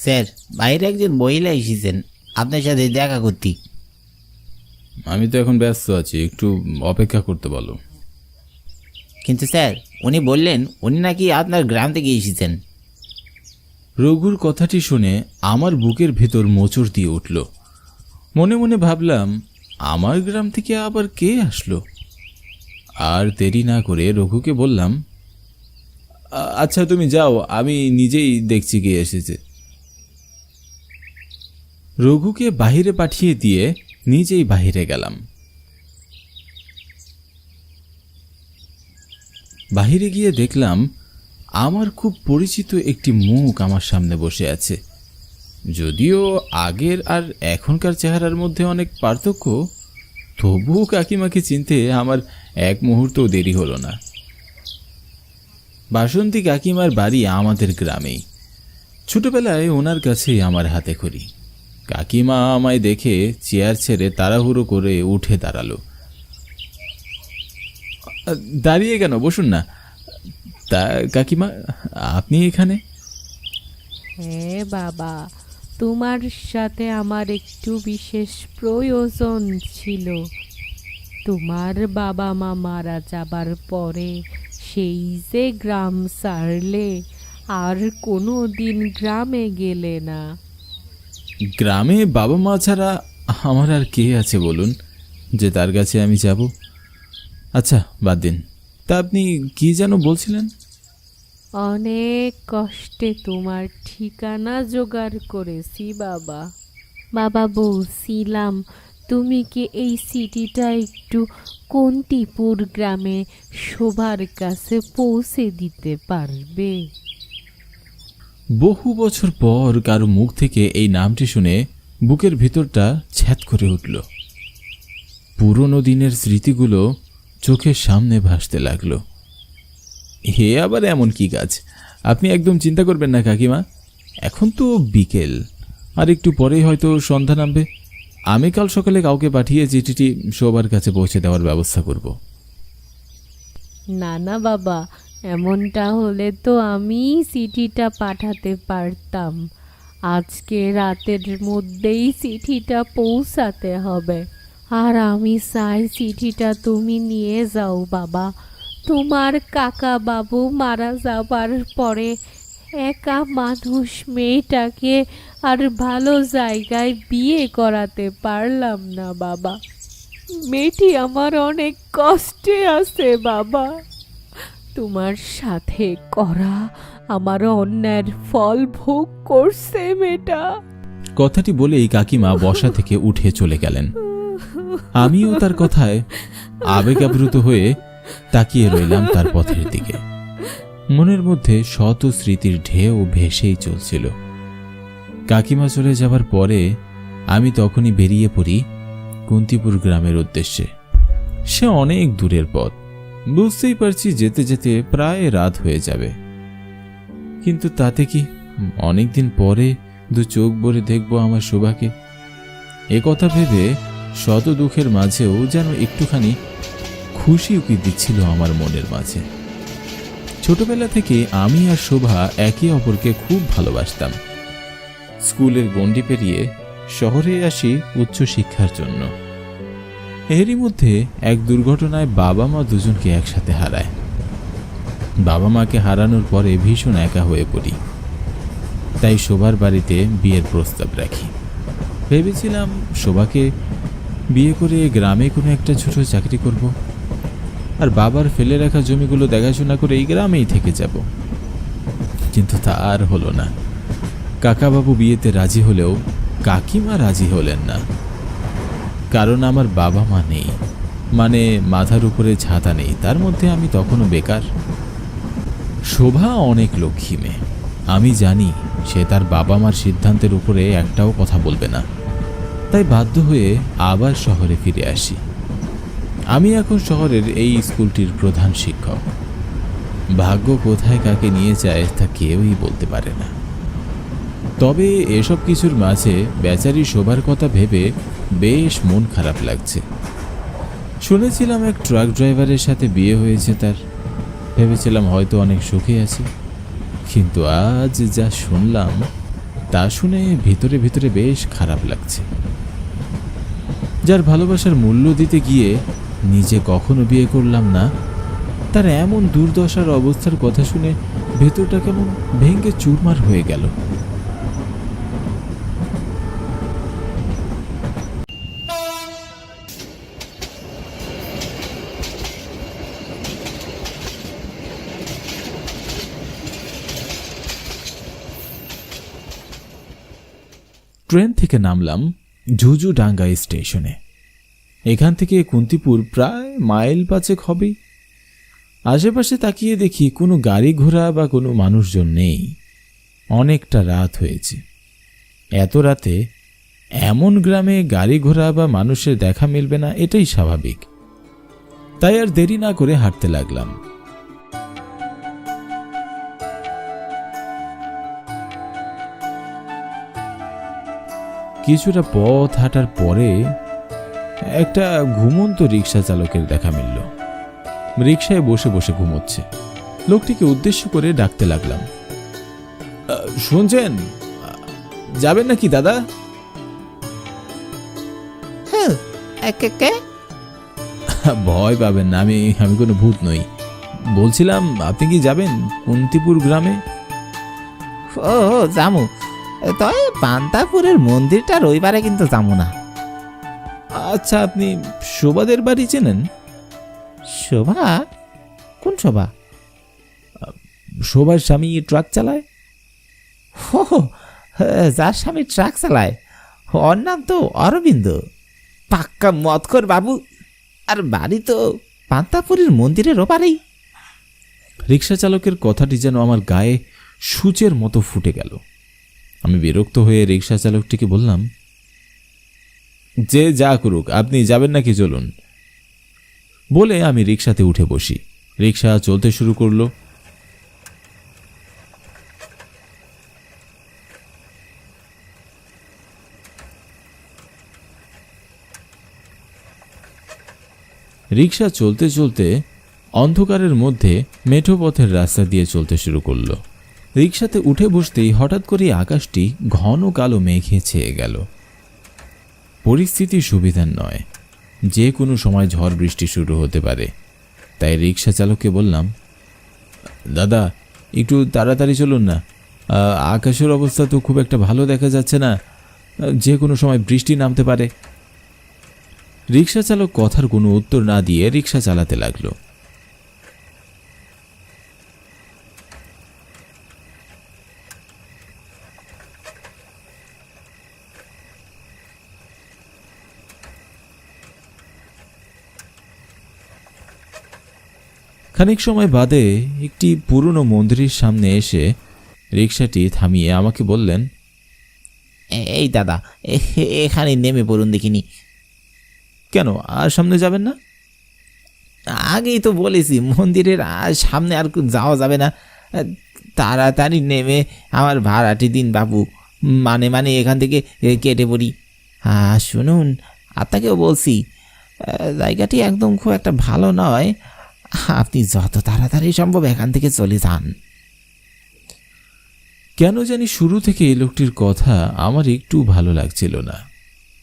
Sir, বাইরে একজন মহিলা এসেছেন আপনার সাথে দেখা করতে। আমি তো এখন ব্যস্ত আছি, একটু অপেক্ষা করতে বলো। কিন্তু স্যার, উনি বললেন উনি নাকি আপনার গ্রাম থেকে এসেছেন। রঘুর কথাটি শুনে আমার বুকের ভেতর মোচড় দিয়ে উঠল। মনে মনে ভাবলাম, আমার গ্রাম থেকে আবার কে আসলো? আর দেরি না করে রঘুকে বললাম, আচ্ছা তুমি যাও, আমি নিজেই দেখছি কে এসেছে। রঘুকে বাহিরে পাঠিয়ে দিয়ে নিজেই বাহিরে গেলাম। বাহিরে গিয়ে দেখলাম আমার খুব পরিচিত একটি মুখ আমার সামনে বসে আছে। যদিও আগের আর এখনকার চেহারার মধ্যে অনেক পার্থক্য, তবুও কাকিমাকে চিনতে আমার এক মুহূর্তও দেরি হলো না। বাসন্তী কাকিমার বাড়ি আমাদের গ্রামেই। ছোটবেলায় ওনার কাছেই আমার হাতে খড়ি। কাকিমা আমায় দেখে চেয়ার ছেড়ে তাড়াহুড়ো করে উঠে দাঁড়ালো। দাঁড়িয়ে কেন, বসুন না। তা কাকিমা, আপনি এখানে? হ্যাঁ বাবা, তোমার সাথে আমার একটু বিশেষ প্রয়োজন ছিল। তোমার বাবা মা মারা যাবার পরে সেই যে গ্রাম ছাড়লে, আর কোনো দিন গ্রামে গেলে না। গ্রামে বাবা মা ছাড়া আমার আর কে আছে বলুন, যে তার কাছে আমি যাব? আচ্ছা বাদ দিন। তা আপনি কি যেন বলছিলেন? অনেক কষ্টে তোমার ঠিকানা জোগাড় করেছি বাবা। বাবা, বলছিলাম তুমি কি এই চিঠিটা একটু কন্তিপুর গ্রামে শোভার কাছে পৌঁছে দিতে পারবে? বহু বছর পর কারো মুখ থেকে এই নামটি শুনে বুকের ভিতরটা ছ্যাদ করে উঠল। পুরনো দিনের স্মৃতিগুলো চোখের সামনে ভাসতে লাগলো। হে আবার এমন কি কাজ? আপনি একদম চিন্তা করবেন না কাকিমা। এখন তো বিকেল, আর একটু পরেই হয়তো সন্ধ্যা নামবে। আমি কাল সকালে কাউকে পাঠিয়ে চিঠিটি সবার কাছে পৌঁছে দেওয়ার ব্যবস্থা করব। না না বাবা, এমনটা হলে তো আমি চিঠিটা পাঠাতে পারতাম। আজকে রাতের মধ্যেই চিঠিটা পৌঁছাতে হবে। আর আমি চাই চিঠিটা তুমি নিয়ে যাও বাবা। তোমার কাকা বাবু মারা যাবার পরে একা মানুষ মেয়েটাকে আর ভালো জায়গায় বিয়ে করাতে পারলাম না বাবা। মেয়েটি আমার অনেক কষ্টে আছে বাবা। তোমার সাথে করা আমার অন্যায়ের ফল ভোগ করছে মেয়েটা। কথাটি বলেই কাকিমা বসা থেকে উঠে চলে গেলেন। আমিও তার কথায় আবেগাপ্লুত হয়ে তাকিয়ে রইলাম তার পথের দিকে। মনের মধ্যে শত স্মৃতির ঢেউ ভেসেই চলছিল। কাকিমা চলে যাবার পরে আমি তখনই বেরিয়ে পড়ি কুন্তিপুর গ্রামের উদ্দেশ্যে। সে অনেক দূরের পথ, বুঝতেই পারছি যেতে যেতে প্রায় রাত হয়ে যাবে। কিন্তু তাতে কি, অনেকদিন পরে দু চোখ ভরে দেখব আমার শোভাকে। এ কথা ভেবে শত দুঃখের মাঝেও যেন একটুখানি খুশি উকি দিচ্ছিল আমার মনের মাঝে। ছোটবেলা থেকে আমি আর শোভা একে অপরকে খুব ভালোবাসতাম। স্কুলের গণ্ডি পেরিয়ে শহরে আসি উচ্চ শিক্ষার জন্য। এরই মধ্যে এক দুর্ঘটনায় বাবা মা দুজনকে একসাথে হারায়। বাবা মাকে হারানোর পরে ভীষণ একা হয়ে পড়ি। তাই শোভার বাড়িতে বিয়ের প্রস্তাব রাখি। ভেবেছিলাম শোভাকে বিয়ে করে গ্রামে কোনো একটা ছোট চাকরি করব, আর বাবার ফেলে রাখা জমিগুলো দেখাশোনা করে এই গ্রামেই থেকে যাব। কিন্তু তা আর হলো না। কাকাবাবু বিয়েতে রাজি হলেও কাকিমা রাজি হলেন না। কারণ আমার বাবা মা নেই, মানে মাথার উপরে ছাতা নেই। তার মধ্যে আমি তখনও বেকার। শোভা অনেক লক্ষ্মী মেয়ে। আমি জানি সে তার বাবা মার সিদ্ধান্তের উপরে একটাও কথা বলবে না। তাই বাধ্য হয়ে আবার শহরে ফিরে আসি। আমি এখন শহরের এই স্কুলটির প্রধান শিক্ষক। ভাগ্য কোথায় কাকে নিয়ে যায় তা কেউই বলতে পারে না। তবে এসব কিছুর মাঝে বেচারি শোভার কথা ভেবে বেশ মন খারাপ লাগছে। শুনেছিলাম এক ট্রাক ড্রাইভারের সাথে বিয়ে হয়েছে তার। ভেবেছিলাম হয়তো অনেক সুখে আছে, কিন্তু আজ যা শুনলাম তা শুনে ভিতরে ভিতরে বেশ খারাপ লাগছে। যার ভালোবাসার মূল্য দিতে গিয়ে নিজে কখনো বিয়ে করলাম না, তার এমন দুর্দশার অবস্থার কথা শুনে ভেতরটা কেমন ভেঙে চুরমার হয়ে গেল। ট্রেন থেকে নামলাম ঝুঝুডাঙ্গা স্টেশনে। এখান থেকে কুন্তিপুর প্রায় মাইল 5 হবে। আশেপাশে তাকিয়ে দেখি কোনো গাড়ি ঘোড়া বা কোনো মানুষজন নেই। অনেকটা রাত হয়েছে। এত রাতে এমন গ্রামে গাড়ি ঘোড়া বা মানুষের দেখা মিলবে না, এটাই স্বাভাবিক। তাই আর দেরি না করে হাঁটতে লাগলাম। কিছুটা পথ হাঁটার পরে একটা ঘুমন্ত রিক্সা চালকের দেখা মিলল। রিক্সায় বসে বসে ঘুমোচ্ছে। লোকটিকে উদ্দেশ্য করে ডাকতে লাগলাম, শুনছেন, যাবেন নাকি দাদা? হ্যাঁ, ভয় পাবেন না, আমি কোনো ভূত নই। বলছিলাম, আপনি কি যাবেন কুন্তিপুর গ্রামে? ও জামু, তবে পান্তাপুরের মন্দিরটা রবিবারে কিন্তু যাবো না। আচ্ছা, আপনি শোভাদের বাড়ি চেনেন? শোভা? কোন শোভা? শোভার স্বামী ট্রাক চালায়। হো, যার স্বামী ট্রাক চালায় ওর নাম তো অরবিন্দ। পাক্কা মদখোর বাবু। আর বাড়ি তো পান্তাপুরের মন্দিরের ওপারেই। রিক্সা চালকের কথাটি যেন আমার গায়ে সূচের মতো ফুটে গেল। আমি বিরক্ত হয়ে রিক্সা চালকটিকে বললাম, যে যা করুক, আপনি যাবেন নাকি চলুন। বলে আমি রিক্সাতে উঠে বসি। রিক্সা চলতে শুরু করলো। রিক্সা চলতে চলতে অন্ধকারের মধ্যে মেঠো পথের রাস্তা দিয়ে চলতে শুরু করলো। রিক্সাতে উঠে বসতেই হঠাৎ করে আকাশটি ঘন কালো মেঘে ছেয়ে গেল। পরিস্থিতি সুবিধার নয়, যে কোনো সময় ঝড় বৃষ্টি শুরু হতে পারে। তাই রিক্সা চালককে বললাম, দাদা একটু তাড়াতাড়ি চলুন না, আকাশের অবস্থা তো খুব একটা ভালো দেখা যাচ্ছে না, যে কোনো সময় বৃষ্টি নামতে পারে। রিক্সা চালক কথার কোনো উত্তর না দিয়ে রিক্সা চালাতে লাগলো। খানিক সময় বাদে একটি পুরনো মন্দিরের সামনে এসে রিক্সাটি থামিয়ে আমাকে বললেন, এই দাদা, এখানে নেমে পড়ুন দেখিনি। কেন, আর সামনে যাবেন না? আগেই তো বলেছি মন্দিরের সামনে আর যাওয়া যাবে না। তাড়াতাড়ি নেমে আমার ভাড়াটি দিন বাবু, মানে এখান থেকে কেটে পড়ি। শুনুন, আপনাকেও বলছি, জায়গাটি একদম খুব একটা ভালো নয়। আপনি যত তাড়াতাড়ি সম্ভব এখান থেকে চলে যান। কেন জানি শুরু থেকে এই লোকটির কথা আমার একটু ভালো লাগছিল না।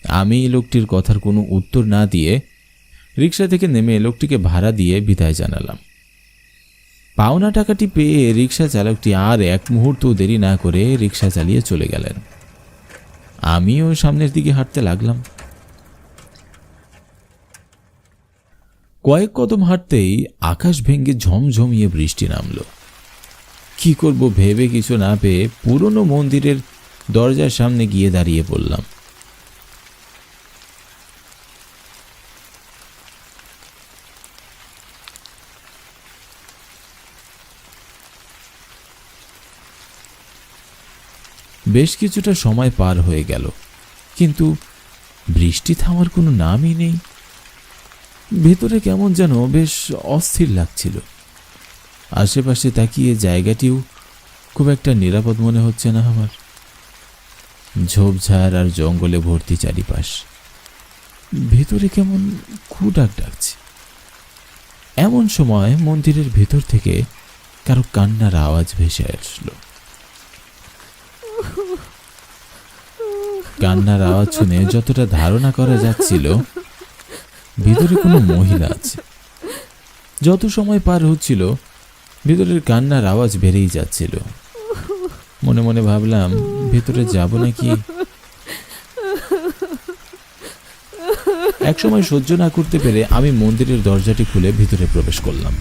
আমি এই লোকটির কথার কোনো উত্তর না দিয়ে রিক্সা থেকে নেমে লোকটিকে ভাড়া দিয়ে বিদায় জানালাম। পাওনা টাকাটি পেয়ে রিক্সা চালকটি আর এক মুহূর্ত দেরি না করে রিক্সা চালিয়ে চলে গেলেন। আমিও সামনের দিকে হাঁটতে লাগলাম। কয়েক কদম হাঁটতেই আকাশ ভেঙে ঝমঝমিয়ে বৃষ্টি নামল। কি করব ভেবে কিছু না পেয়ে পুরনো মন্দিরের দরজার সামনে গিয়ে দাঁড়িয়ে পড়লাম। বেশ কিছুটা সময় পার হয়ে গেল, কিন্তু বৃষ্টি থামার কোনো নামই নেই। ভেতরে কেমন যেন বেশ অস্থির লাগছিল। আশেপাশে তাকিয়ে জায়গাটিও খুব একটা নিরাপদ মনে হচ্ছে না আমার। ঝোপঝাড় আর জঙ্গলে ভর্তি চারিপাশ। ভেতরে কেমন খুঁটাক ডাকছে। এমন সময় মন্দিরের ভেতর থেকে কারো কান্নার আওয়াজ ভেসে আসলো। কান্নার আওয়াজ শুনে যতটা ধারণা করা যাচ্ছিল ভিতরে কোনো মহিলা আছে। যত সময় পার হচ্ছিল ভিতরের কান্নার আওয়াজ বেড়েই যাচ্ছিল। মনে মনে ভাবলাম ভেতরে যাব নাকি। একসময় সহ্য না করতে পেরে আমি মন্দিরের দরজাটি খুলে ভিতরে প্রবেশ করলাম।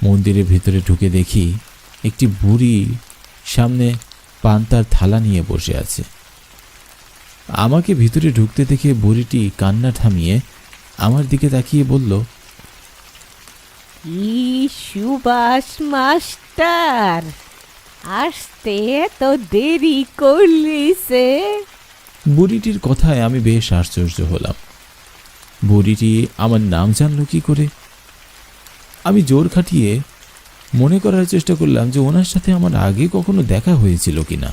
মন্দিরের ভিতরে ঢুকে দেখি একটি বুড়ি সামনে পান্তার থালা নিয়ে বসে আছে। আমাকে ভিতরে ঢুকতে দেখে বুড়িটি কান্না থামিয়ে আমার দিকে তাকিয়ে বলল, কি সুভাষ মাস্টার, আসতে তো দেরি করলিছে। বুড়িটির কথায় আমি বেশ আশ্চর্য হলাম। বুড়িটি আমার নাম জানল কি করে? আমি জোর খাটিয়ে মনে করার চেষ্টা করলাম যে ওনার সাথে আমার আগে কখনো দেখা হয়েছিল কিনা,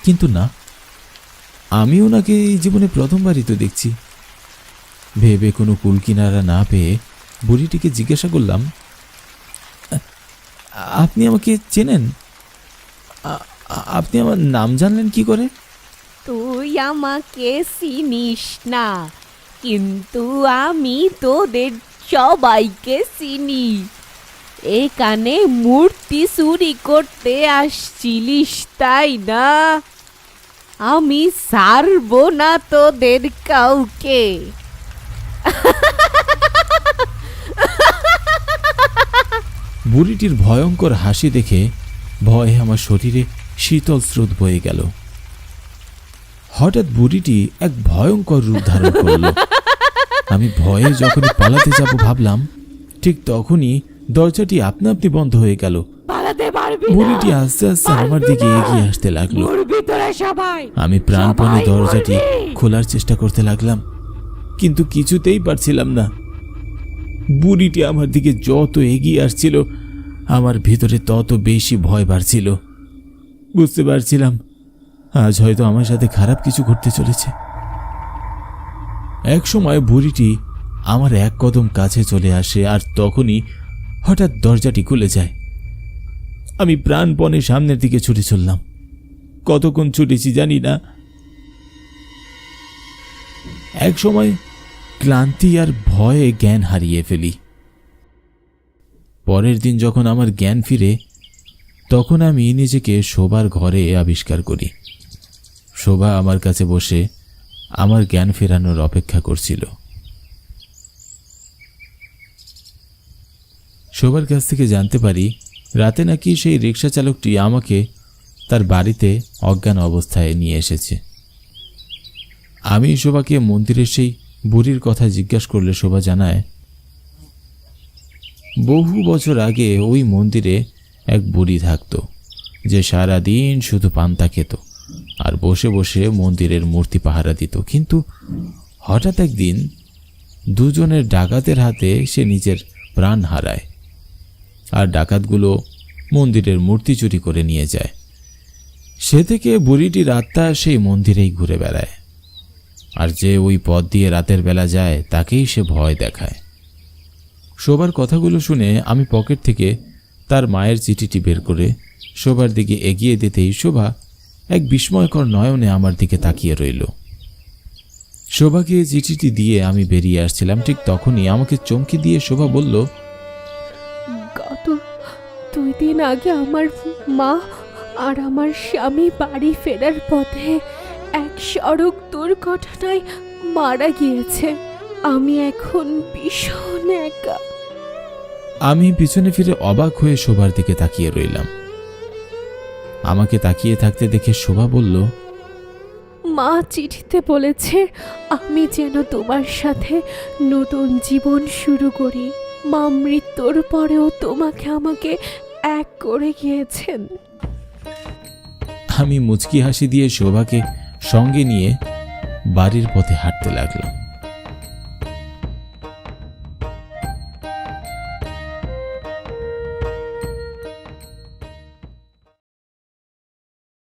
কিন্তু না, আমি ওনাকে এই জীবনে প্রথমবারই তো দেখছি। ভেবে কোনো কুল কিনারা না পেয়ে বুড়িটিকে জিজ্ঞাসা করলাম, আপনি আমাকে চেনেন? আপনি আমার নাম জানলেন কি করে? তুই আমাকে চিনিস না, কিন্তু আমি তোদের সবাইকে চিনি। এখানে মূর্তি চুরি করতে আসছিলিস তাই না? আমি ছাড়বো না তোদের কাউকে। বুড়িটির ভয়ঙ্কর হাসি দেখে ভয়ে আমার শরীরে শীতল স্রোত বয়ে গেল। হঠাৎ বুড়িটি এক ভয়ঙ্কর রূপ ধারণ করল। আমি ভয়ে যখনই পালাতে যাব ভাবলাম, ঠিক তখনই দরজাটি আপনা আপনি বন্ধ হয়ে গেল। বুড়িটি আস্তে আস্তে আমার দিকে এগিয়ে আসতে লাগলো। আমি প্রাণপণে দরজাটি খোলার চেষ্টা করতে লাগলাম, কিন্তু কিছুতেই পারছিলাম না। বুড়িটি আমার দিকে যত এগিয়ে আসছিল আমার ভিতরে তত বেশি ভয় বাড়ছিল। বুঝতে পারছিলাম আজ হয়তো আমার সাথে খারাপ কিছু ঘটতে চলেছে। এক সময় বুড়িটি আমার এক কদম কাছে চলে আসে, আর তখনই হঠাৎ দরজাটি খুলে যায়। আমি প্রাণপণে সামনের দিকে ছুটে চললাম। কতক্ষণ ছুটেছি জানি না। এক সময় ক্লান্তি আর ভয়ে জ্ঞান হারিয়ে ফেলি। পরের দিন যখন আমার জ্ঞান ফিরে, তখন আমি নিজেকে শোবার ঘরে আবিষ্কার করি। শোভা আমার কাছে বসে আমার জ্ঞান ফেরানোর অপেক্ষা করছিল। শোভার কাছ থেকে জানতে পারি রাতে নাকি সেই রিক্সা চালকটি আমাকে তার বাড়িতে অজ্ঞান অবস্থায় নিয়ে এসেছে। আমি শোভাকে মন্দিরের সেই বুড়ির কথা জিজ্ঞাসা করলে শোভা জানায়, বহু বছর আগে ওই মন্দিরে এক বুড়ি থাকতো, যে সারাদিন শুধু পান্তা খেত আর বসে বসে মন্দিরের মূর্তি পাহারা দিত। কিন্তু হঠাৎ একদিন দুজনের ডাকাতের হাতে সে নিজের প্রাণ হারায়, আর ডাকাতগুলো মন্দিরের মূর্তি চুরি করে নিয়ে যায়। সে থেকে বুড়িটির আত্মা সেই মন্দিরেই ঘুরে বেড়ায়, আর যে ওই পথ দিয়ে রাতের বেলা যায় তাকেই সে ভয় দেখায়। শোভার কথাগুলো শুনে আমি পকেট থেকে তার মায়ের চিঠিটি বের করে শোভার দিকে এগিয়ে দিতেই শোভা এক বিস্ময়কর নয়নে আমার দিকে তাকিয়ে রইল। শোভাকে চিঠিটি দিয়ে আমি বেরিয়ে আসছিলাম, ঠিক তখনই আমাকে চমকে দিয়ে শোভা বলল, গত 2 দিন আগে আমার মা আর আমার স্বামী বাড়ি ফেরার পথে এক সড়ক দুর্ঘটনায় মারা গিয়েছে। আমি এখন ভীষণ একা। আমি পিছনে ফিরে অবাক হয়ে শোভার দিকে তাকিয়ে রইলাম। আমাকে তাকিয়ে থাকতে দেখে শোভা বলল, মা চিঠিতে বলেছে আমি যেন তোমার সাথে নতুন জীবন শুরু করি। মা মৃত্যুর পরেও তোমাকে আমাকে এক করে গিয়েছেন। আমি মুচকি হাসি দিয়ে শোভাকে সঙ্গে নিয়ে বাড়ির পথে হাঁটতে লাগলাম।